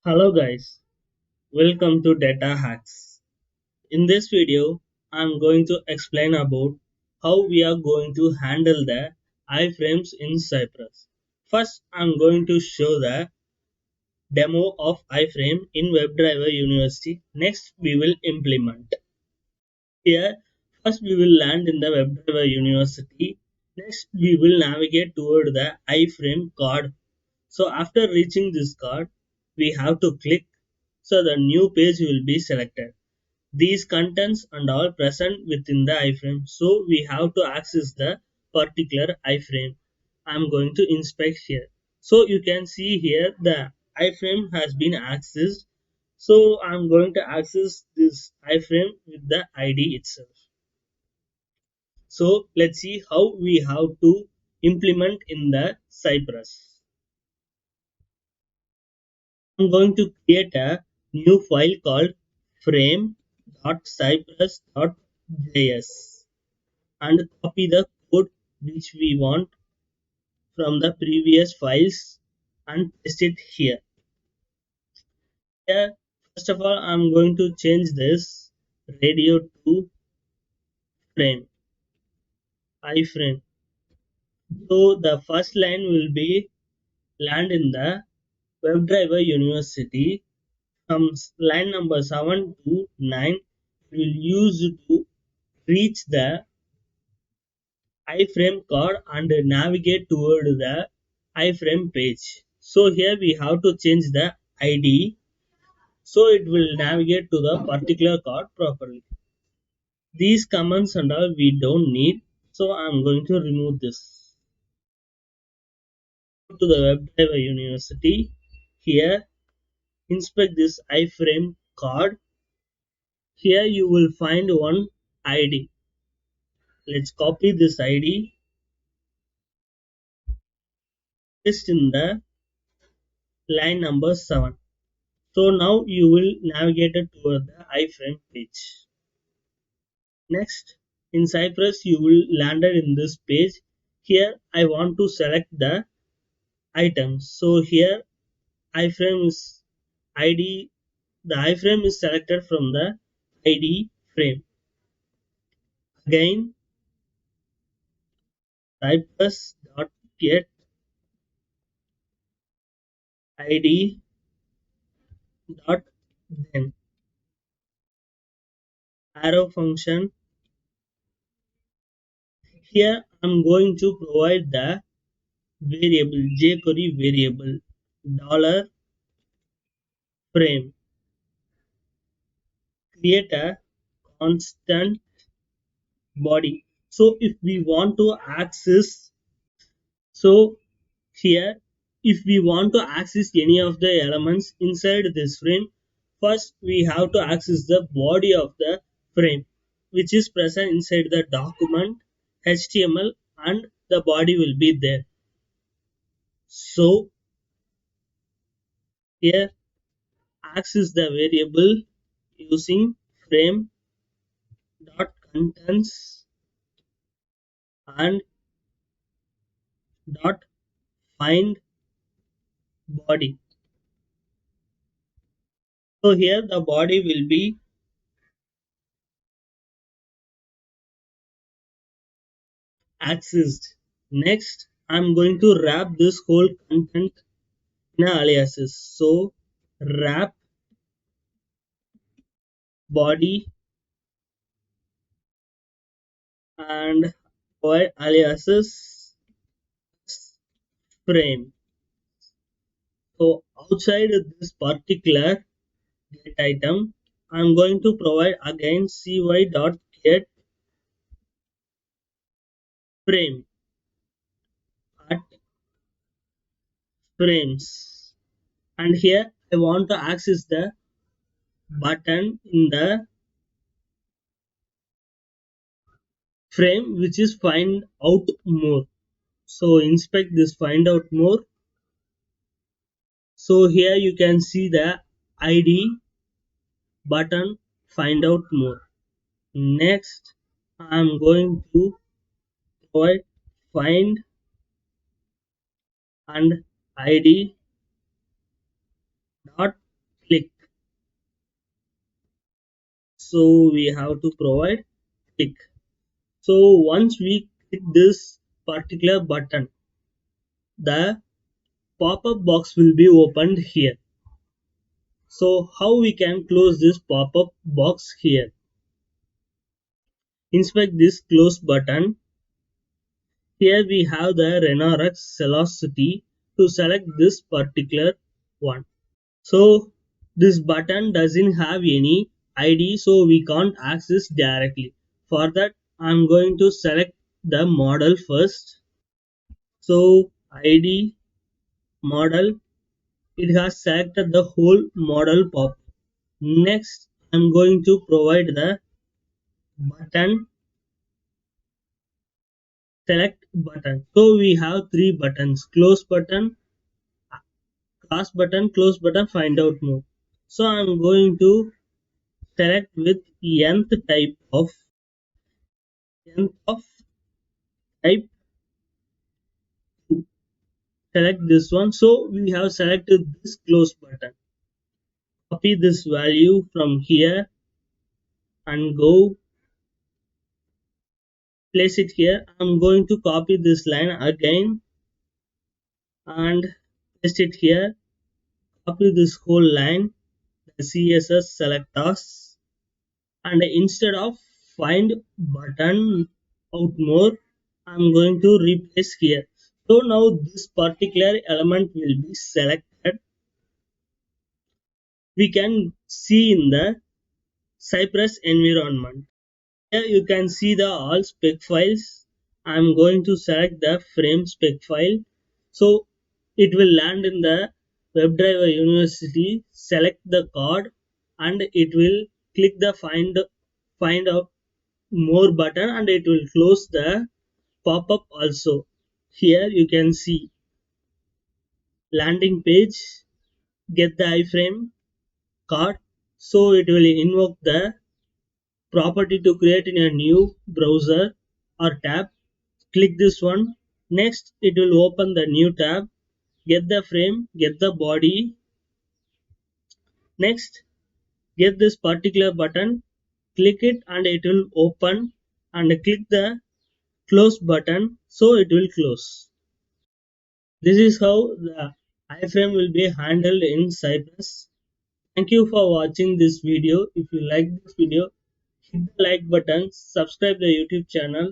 Hello guys, welcome to Data Hacks. In this video, I'm going to explain about how we are going to handle the iframes in Cypress. First, I'm going to show the demo of iframe in WebDriver University. Next, we will implement. Here, first we will land in the WebDriver University. Next, we will navigate toward the iframe card. So after reaching this card, we have to click so the new page will be selected. These contents and all present within the iframe. So we have to access the particular iframe. I'm going to inspect here. So you can see here the iframe has been accessed. So I'm going to access this iframe with the ID itself. So let's see how we have to implement in the Cypress. I'm going to create a new file called frame.cypress.js and copy the code which we want from the previous files and paste it here. Here, first of all, I'm going to change this radio to frame, iframe. So the first line will be land in the WebDriver University. From line number 7 to 9 will use to reach the iframe card and navigate toward the iframe page. So here we have to change the ID so it will navigate to the particular card properly. These commands and all we don't need, so I'm going to remove this. Go to the WebDriver University. Here inspect this iframe card. Here you will find one ID. Let's copy this ID, paste in the line number 7. So now you will navigate it toward the iframe page. Next, in Cypress you will landed in this page. Here I want to select the items. So here iframe is ID. The iframe is selected from the ID frame. Again, Cypress dot get ID dot then arrow function. Here I'm going to provide the variable jQuery variable dollar frame. Create a constant body. So if we want to access, so here if we want to access any of the elements inside this frame, first we have to access the body of the frame which is present inside the document HTML, and the body will be there. So here access the variable using frame dot contents and dot find body. So here the body will be accessed. Next, I'm going to wrap this whole content in a aliases. So wrap body and provide aliases frame. So outside this particular get item, I'm going to provide again cy.get frame at frames. And here I want to access the button in the frame which is find out more. So inspect this find out more. So here you can see the ID button find out more. Next I'm going to provide find and ID dot click. So we have to provide click. So once we click this particular button, the pop-up box will be opened here. So how we can close this pop-up box here? Inspect this close button. Here we have the Renorex velocity to select this particular one. So this button doesn't have any ID, so we can't access directly. For that, I'm going to select the model first. So ID model, it has selected the whole model pop. Next, I'm going to provide the button select button. So we have three buttons: close button, close button, find out more. So I'm going to select with nth of type to select this one. So we have selected this close button. Copy this value from here and go place it here. I'm going to copy this line again and paste it here. Copy this whole line, the CSS selectors, and instead of find button out more, I'm going to replace here. So now this particular element will be selected. We can see in the Cypress environment. Here you can see the all spec files. I'm going to select the frame spec file. So it will land in the WebDriver University. Select the card and it will click the find out more button and it will close the pop-up also. Here you can see landing page, get the iframe card. So it will invoke the property to create in a new browser or tab. Click this one. Next it will open the new tab. Get the frame, get the body. Next get this particular button, click it and it will open, and click the close button so it will close. This is how the iframe will be handled in Cypress. Thank you for watching this video. If you like this video, hit the like button, subscribe the YouTube channel